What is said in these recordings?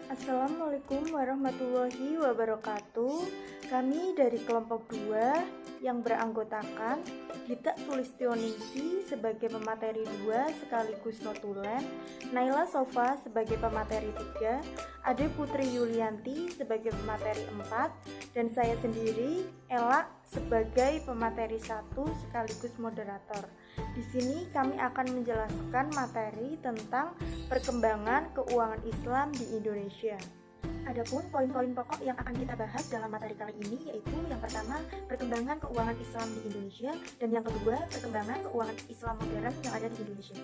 Assalamualaikum warahmatullahi wabarakatuh. Kami dari kelompok 2 yang beranggotakan Gita Sulistioningsi sebagai pemateri 2 sekaligus notulen, Naila Sofa sebagai pemateri 3, Ade Putri Yulianti sebagai pemateri 4, dan saya sendiri, Ella, sebagai pemateri 1 sekaligus moderator. Di sini kami akan menjelaskan materi tentang perkembangan keuangan Islam di Indonesia. Adapun poin-poin pokok yang akan kita bahas dalam materi kali ini yaitu yang pertama, perkembangan keuangan Islam di Indonesia, dan yang kedua, perkembangan keuangan Islam modern yang ada di Indonesia.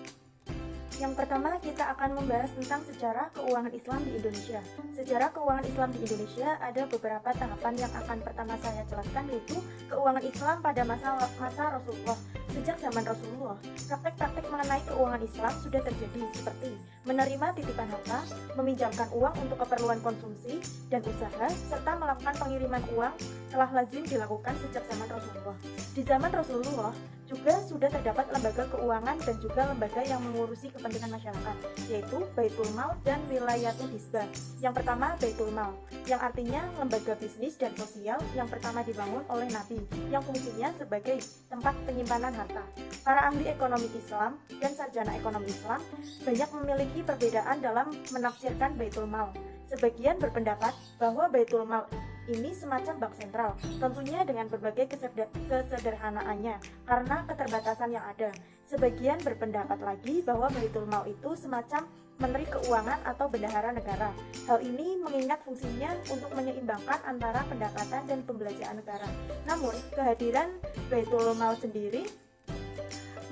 Yang pertama, kita akan membahas tentang sejarah keuangan Islam di Indonesia. Sejarah keuangan Islam di Indonesia ada beberapa tahapan yang akan pertama saya jelaskan, yaitu keuangan Islam pada masa Rasulullah. Sejak zaman Rasulullah, praktek-praktek mengenai keuangan Islam sudah terjadi seperti menerima titipan harta, meminjamkan uang untuk keperluan konsumsi dan usaha, serta melakukan pengiriman uang telah lazim dilakukan sejak zaman Rasulullah. Di zaman Rasulullah juga sudah terdapat lembaga keuangan dan juga lembaga yang mengurusi kepentingan masyarakat, yaitu Baitul Mal dan Wilayatul Hisbah. Yang pertama, Baitul Mal, yang artinya lembaga bisnis dan sosial yang pertama dibangun oleh Nabi, yang fungsinya sebagai tempat penyimpanan harta. Para ahli ekonomi Islam dan sarjana ekonomi Islam banyak memiliki perbedaan dalam menafsirkan Baitul Mal. Sebagian berpendapat bahwa Baitul Mal ini semacam bank sentral, tentunya dengan berbagai kesederhanaannya karena keterbatasan yang ada. Sebagian berpendapat lagi bahwa Baitul Mal itu semacam Menteri Keuangan atau bendahara negara. Hal ini mengingat fungsinya untuk menyeimbangkan antara pendapatan dan pembelanjaan negara. Namun, kehadiran Baitul Mal sendiri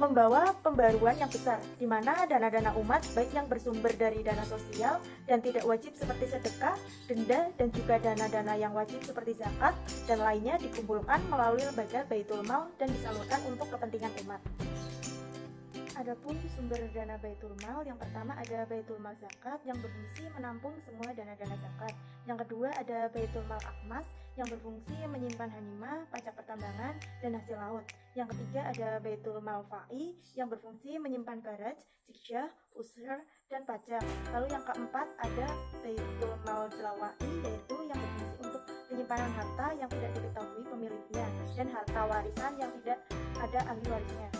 membawa pembaruan yang besar, di mana dana-dana umat, baik yang bersumber dari dana sosial dan tidak wajib seperti sedekah, denda, dan juga dana-dana yang wajib seperti zakat dan lainnya dikumpulkan melalui lembaga Baitul Mal dan disalurkan untuk kepentingan umat. Adapun sumber dana Baitul Mal, yang pertama ada Baitul Mal Zakat yang berfungsi menampung semua dana-dana zakat. Yang kedua ada Baitul Mal Akmas yang berfungsi menyimpan hanimah, pajak pertambangan, dan hasil laut. Yang ketiga ada Baitul Mal Fa'i yang berfungsi menyimpan garaj, jizyah, ushr, dan pajak. Lalu yang keempat ada Baitul Mal Jalawa'i, yaitu yang berfungsi untuk penyimpanan harta yang tidak diketahui pemiliknya dan harta warisan yang tidak ada ahli warisnya.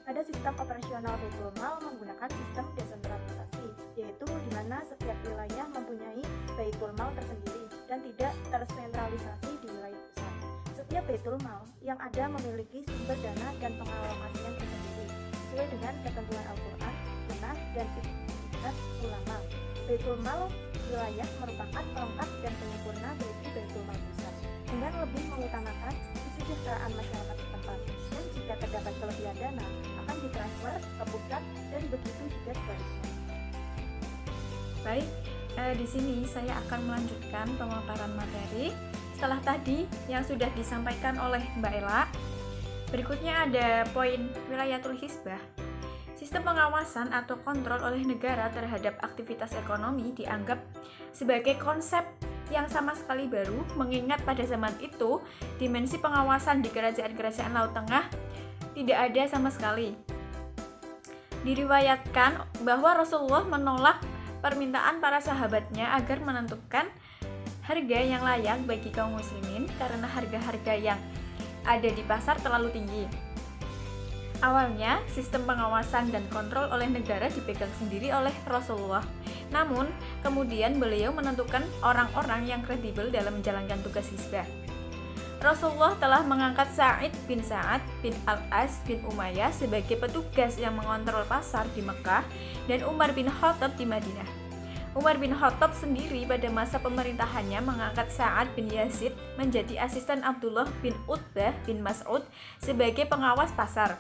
Ada sistem operasional Baitul Mal menggunakan sistem desentralisasi, yaitu di mana setiap wilayah mempunyai Baitul Mal tersendiri dan tidak tersentralisasi di wilayah pusat. Setiap Baitul Mal yang ada memiliki sumber dana dan pengalokasian tersendiri sesuai dengan ketentuan Al-Quran, Sunnah, dan ijtihad ulama. Baitul Mal wilayah merupakan pelengkap dan penyempurna bagi Baitul Mal pusat dengan lebih mengutamakan kesejahteraan masyarakat setempat, dan jika terdapat kelebihan dana akan ditransfer ke pusat dan begitu juga sebaliknya. Baik, di sini saya akan melanjutkan pemaparan materi setelah tadi yang sudah disampaikan oleh Mbak Ella. Berikutnya ada poin Wilayatul Hisbah. Sistem pengawasan atau kontrol oleh negara terhadap aktivitas ekonomi dianggap sebagai konsep yang sama sekali baru, mengingat pada zaman itu dimensi pengawasan di kerajaan-kerajaan Laut Tengah tidak ada sama sekali. Diriwayatkan bahwa Rasulullah menolak permintaan para sahabatnya agar menentukan harga yang layak bagi kaum muslimin karena harga-harga yang ada di pasar terlalu tinggi. Awalnya, sistem pengawasan dan kontrol oleh negara dipegang sendiri oleh Rasulullah. Namun, kemudian beliau menentukan orang-orang yang kredibel dalam menjalankan tugas hisbah. Rasulullah telah mengangkat Sa'id bin Sa'ad bin Al-As bin Umayyah sebagai petugas yang mengontrol pasar di Mekah dan Umar bin Khattab di Madinah. Umar bin Khattab sendiri pada masa pemerintahannya mengangkat Sa'ad bin Yazid menjadi asisten Abdullah bin Utbah bin Mas'ud sebagai pengawas pasar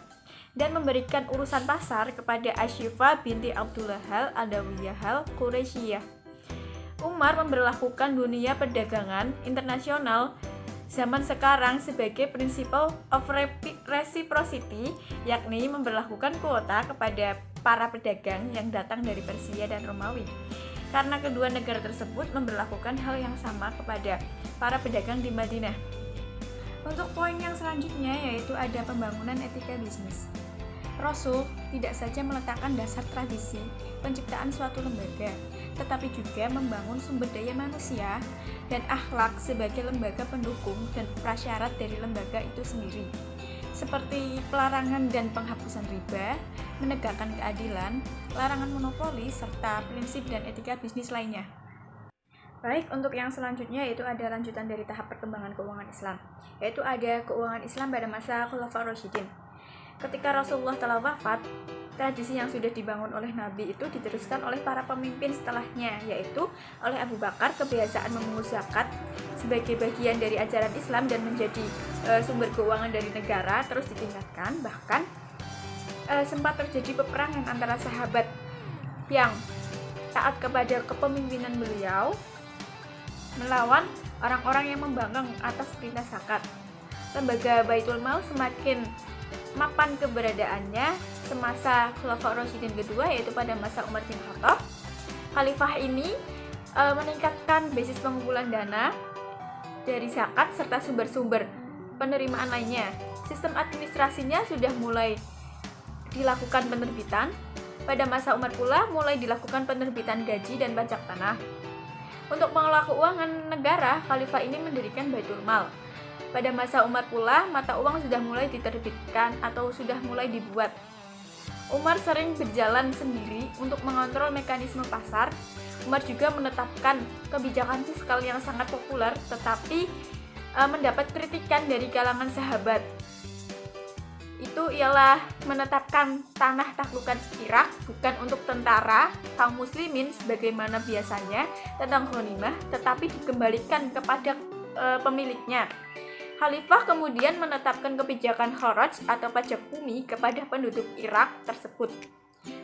dan memberikan urusan pasar kepada Ashifa binti Abdullah al-Adawiyah al-Quraisyiyah. Umar memberlakukan dunia perdagangan internasional zaman sekarang sebagai principle of reciprocity, yakni memberlakukan kuota kepada para pedagang yang datang dari Persia dan Romawi. Karena kedua negara tersebut memberlakukan hal yang sama kepada para pedagang di Madinah. Untuk poin yang selanjutnya yaitu ada pembangunan etika bisnis. Rasul tidak saja meletakkan dasar tradisi penciptaan suatu lembaga, tetapi juga membangun sumber daya manusia dan akhlak sebagai lembaga pendukung dan prasyarat dari lembaga itu sendiri, seperti pelarangan dan penghapusan riba, menegakkan keadilan, larangan monopoli, serta prinsip dan etika bisnis lainnya. Baik, untuk yang selanjutnya yaitu ada lanjutan dari tahap perkembangan keuangan Islam, yaitu ada keuangan Islam pada masa Khulafaur Rasyidin. Ketika Rasulullah telah wafat, tradisi yang sudah dibangun oleh Nabi itu diteruskan oleh para pemimpin setelahnya, yaitu oleh Abu Bakar kebiasaan memungut zakat sebagai bagian dari ajaran Islam dan menjadi sumber keuangan dari negara terus ditingkatkan. Bahkan sempat terjadi peperangan antara sahabat yang taat kepada kepemimpinan beliau melawan orang-orang yang membangkang atas perintah zakat. Lembaga Baitul Mal semakin mapan keberadaannya semasa Khulafaur Rasyidin kedua, yaitu pada masa Umar bin Khattab. Khalifah ini meningkatkan basis pengumpulan dana dari zakat serta sumber-sumber penerimaan lainnya. Sistem administrasinya sudah mulai dilakukan penerbitan. Pada masa Umar pula mulai dilakukan penerbitan gaji dan pajak tanah. Untuk mengelola keuangan negara, Khalifah ini mendirikan Baitul Mal. Pada masa Umar pula, mata uang sudah mulai diterbitkan atau sudah mulai dibuat. Umar sering berjalan sendiri untuk mengontrol mekanisme pasar. Umar juga menetapkan kebijakan fiskal yang sangat populer, tetapi mendapat kritikan dari kalangan sahabat. Itu ialah menetapkan tanah taklukan Irak bukan untuk tentara kaum muslimin sebagaimana biasanya tentang ghanimah, tetapi dikembalikan kepada pemiliknya. Khalifah kemudian menetapkan kebijakan kharaj atau pajak bumi kepada penduduk Irak tersebut.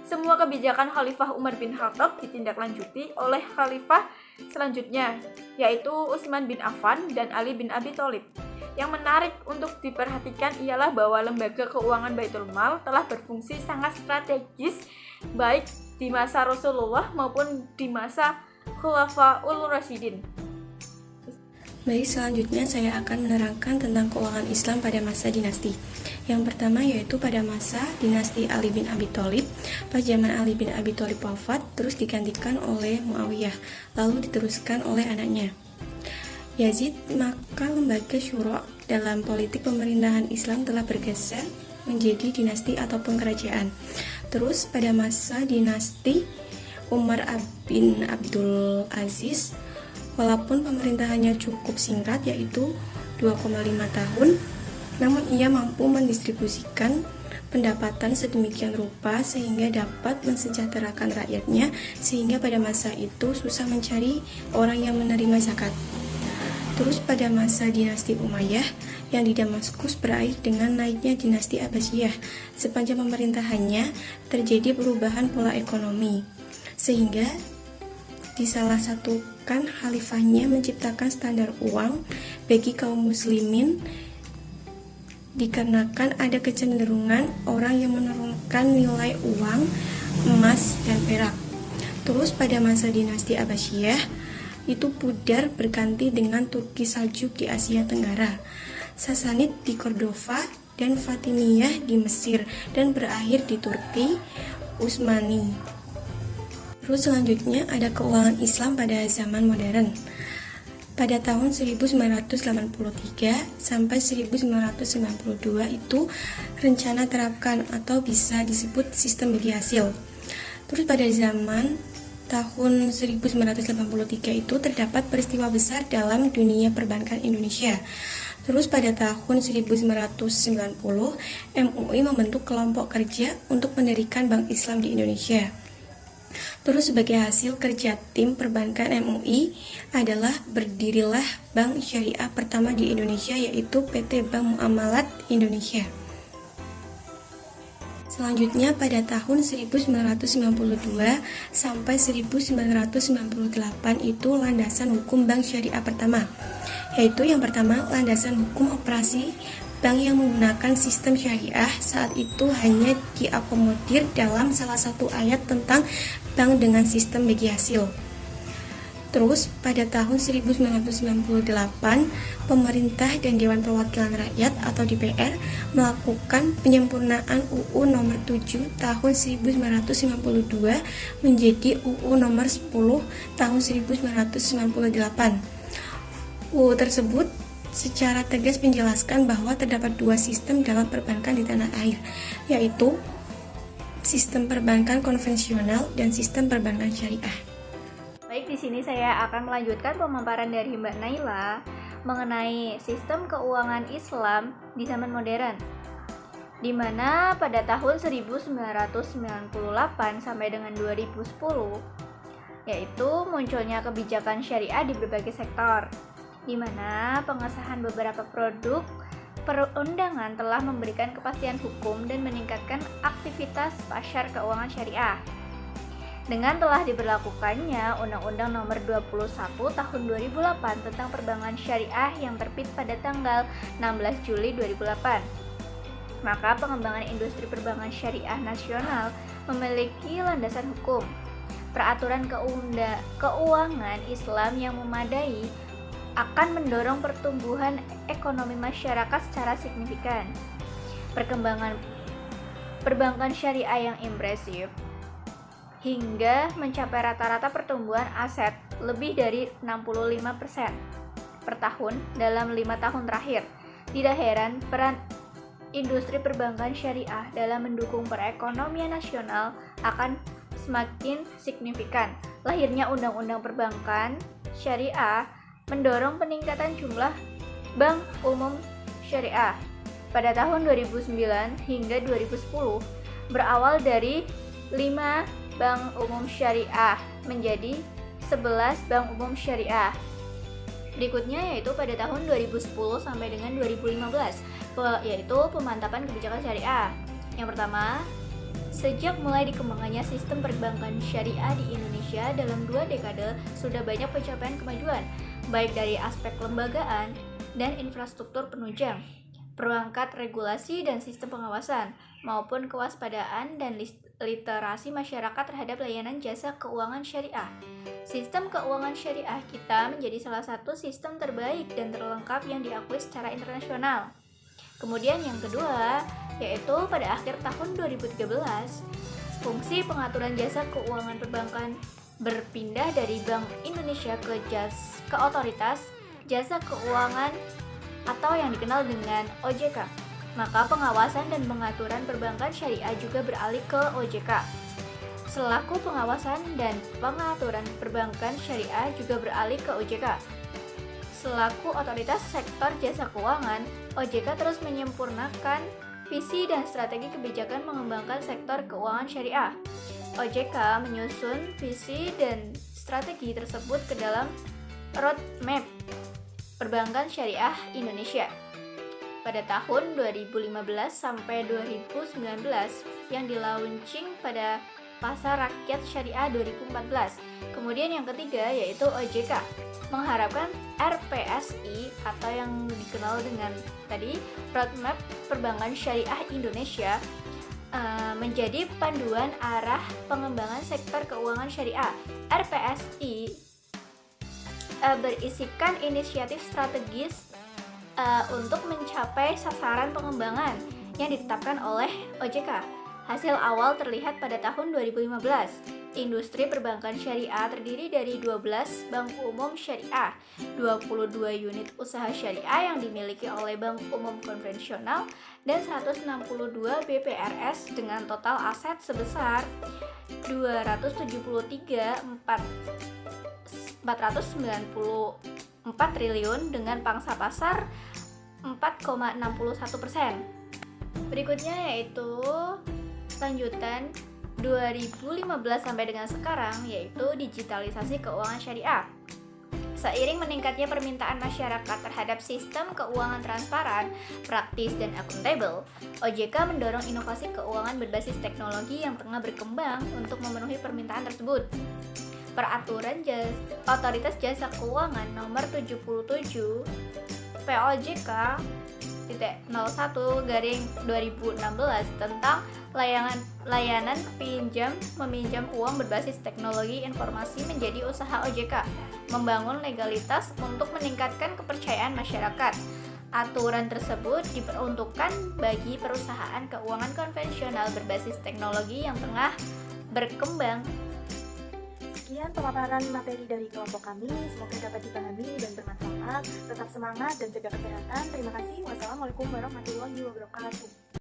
Semua kebijakan Khalifah Umar bin Khattab ditindaklanjuti oleh Khalifah selanjutnya, yaitu Utsman bin Affan dan Ali bin Abi Thalib. Yang menarik untuk diperhatikan ialah bahwa lembaga keuangan Baitul Mal telah berfungsi sangat strategis baik di masa Rasulullah maupun di masa Khulafaul Rasyidin. Baik, selanjutnya saya akan menerangkan tentang keuangan Islam pada masa dinasti. Yang pertama yaitu pada masa dinasti Ali bin Abi Thalib. Pas zaman Ali bin Abi Thalib wafat, terus digantikan oleh Muawiyah, lalu diteruskan oleh anaknya Yazid, maka lembaga syura dalam politik pemerintahan Islam telah bergeser menjadi dinasti ataupun kerajaan. Terus pada masa dinasti Umar bin Abdul Aziz, walaupun pemerintahannya cukup singkat yaitu 2,5 tahun, namun ia mampu mendistribusikan pendapatan sedemikian rupa sehingga dapat mensejahterakan rakyatnya, sehingga pada masa itu susah mencari orang yang menerima zakat. Terus pada masa dinasti Umayyah yang di Damaskus berakhir dengan naiknya dinasti Abbasiyah. Sepanjang pemerintahannya terjadi perubahan pola ekonomi, sehingga disalah-satukan khalifahnya menciptakan standar uang bagi kaum muslimin, dikarenakan ada kecenderungan orang yang menurunkan nilai uang emas dan perak. Terus pada masa dinasti Abbasiyah itu pudar berganti dengan Turki Saljuk di Asia Tenggara, Sasanid di Cordova, dan Fatimiyah di Mesir, dan berakhir di Turki Utsmani. Terus selanjutnya ada keuangan Islam pada zaman modern. Pada tahun 1983 sampai 1992 itu rencana terapkan atau bisa disebut sistem bagi hasil. Terus pada zaman tahun 1983 itu terdapat peristiwa besar dalam dunia perbankan Indonesia. Terus pada tahun 1990 MUI membentuk kelompok kerja untuk mendirikan Bank Islam di Indonesia. Terus sebagai hasil kerja tim perbankan MUI adalah berdirilah bank syariah pertama di Indonesia, yaitu PT Bank Muamalat Indonesia. Selanjutnya pada tahun 1992 sampai 1998 itu landasan hukum bank syariah pertama, yaitu yang pertama landasan hukum operasi bank yang menggunakan sistem syariah saat itu hanya diakomodir dalam salah satu ayat tentang bank dengan sistem bagi hasil. Terus pada tahun 1998, pemerintah dan Dewan Perwakilan Rakyat atau DPR melakukan penyempurnaan UU nomor 7 tahun 1992 menjadi UU nomor 10 tahun 1998. UU tersebut secara tegas menjelaskan bahwa terdapat dua sistem dalam perbankan di tanah air, yaitu sistem perbankan konvensional dan sistem perbankan syariah. Baik, di sini saya akan melanjutkan pemaparan dari Mbak Naila mengenai sistem keuangan Islam di zaman modern, di mana pada tahun 1998 sampai dengan 2010, yaitu munculnya kebijakan syariah di berbagai sektor, di mana pengesahan beberapa produk perundangan telah memberikan kepastian hukum dan meningkatkan aktivitas pasar keuangan syariah. Dengan telah diberlakukannya Undang-Undang Nomor 21 Tahun 2008 tentang Perbankan Syariah yang terbit pada tanggal 16 Juli 2008, maka pengembangan industri perbankan syariah nasional memiliki landasan hukum, peraturan keuangan Islam yang memadai akan mendorong pertumbuhan ekonomi masyarakat secara signifikan. Perkembangan perbankan syariah yang impresif hingga mencapai rata-rata pertumbuhan aset lebih dari 65% per tahun dalam 5 tahun terakhir. Tidak heran peran industri perbankan syariah dalam mendukung perekonomian nasional akan semakin signifikan. Lahirnya Undang-Undang Perbankan Syariah mendorong peningkatan jumlah bank umum syariah. Pada tahun 2009 hingga 2010, berawal dari 5 bank umum syariah menjadi 11 bank umum syariah. Berikutnya yaitu pada tahun 2010 sampai dengan 2015, yaitu pemantapan kebijakan syariah. Yang pertama, sejak mulai dikembangkannya sistem perbankan syariah di Indonesia dalam 2 dekade, sudah banyak pencapaian kemajuan, baik dari aspek kelembagaan dan infrastruktur penunjang, perangkat regulasi dan sistem pengawasan, maupun kewaspadaan dan literasi masyarakat terhadap layanan jasa keuangan syariah. Sistem keuangan syariah kita menjadi salah satu sistem terbaik dan terlengkap yang diakui secara internasional. Kemudian yang kedua, yaitu pada akhir tahun 2013, fungsi pengaturan jasa keuangan perbankan berpindah dari Bank Indonesia ke Otoritas Jasa Keuangan atau yang dikenal dengan OJK. Maka pengawasan dan pengaturan perbankan syariah juga beralih ke OJK. Selaku pengawasan dan pengaturan perbankan syariah juga beralih ke OJK. Selaku otoritas sektor jasa keuangan, OJK terus menyempurnakan visi dan strategi kebijakan mengembangkan sektor keuangan syariah. OJK menyusun visi dan strategi tersebut ke dalam roadmap perbankan syariah Indonesia pada tahun 2015 sampai 2019 yang di-launching pada Pasar Rakyat Syariah 2014. Kemudian yang ketiga yaitu OJK mengharapkan RPSI atau yang dikenal dengan tadi Roadmap Perbankan Syariah Indonesia menjadi panduan arah pengembangan sektor keuangan syariah. RPSI berisikan inisiatif strategis untuk mencapai sasaran pengembangan yang ditetapkan oleh OJK. Hasil awal terlihat pada tahun 2015. Industri perbankan syariah terdiri dari 12 bank umum syariah, 22 unit usaha syariah yang dimiliki oleh bank umum konvensional, dan 162 BPRS dengan total aset sebesar 494 triliun dengan pangsa pasar 4,61%. Berikutnya yaitu lanjutan 2015 sampai dengan sekarang, yaitu digitalisasi keuangan syariah. Seiring meningkatnya permintaan masyarakat terhadap sistem keuangan transparan, praktis, dan akuntabel, OJK mendorong inovasi keuangan berbasis teknologi yang tengah berkembang untuk memenuhi permintaan tersebut. Peraturan Otoritas Jasa Keuangan Nomor 77 POJK 01/2016 tentang layanan pinjam meminjam uang berbasis teknologi informasi menjadi usaha OJK membangun legalitas untuk meningkatkan kepercayaan masyarakat. Aturan tersebut diperuntukkan bagi perusahaan keuangan konvensional berbasis teknologi yang tengah berkembang. Sekian pemaparan materi dari kelompok kami, semoga dapat dipahami dan bermanfaat. Tetap semangat dan jaga kesehatan. Terima kasih. Wassalamualaikum warahmatullahi wabarakatuh.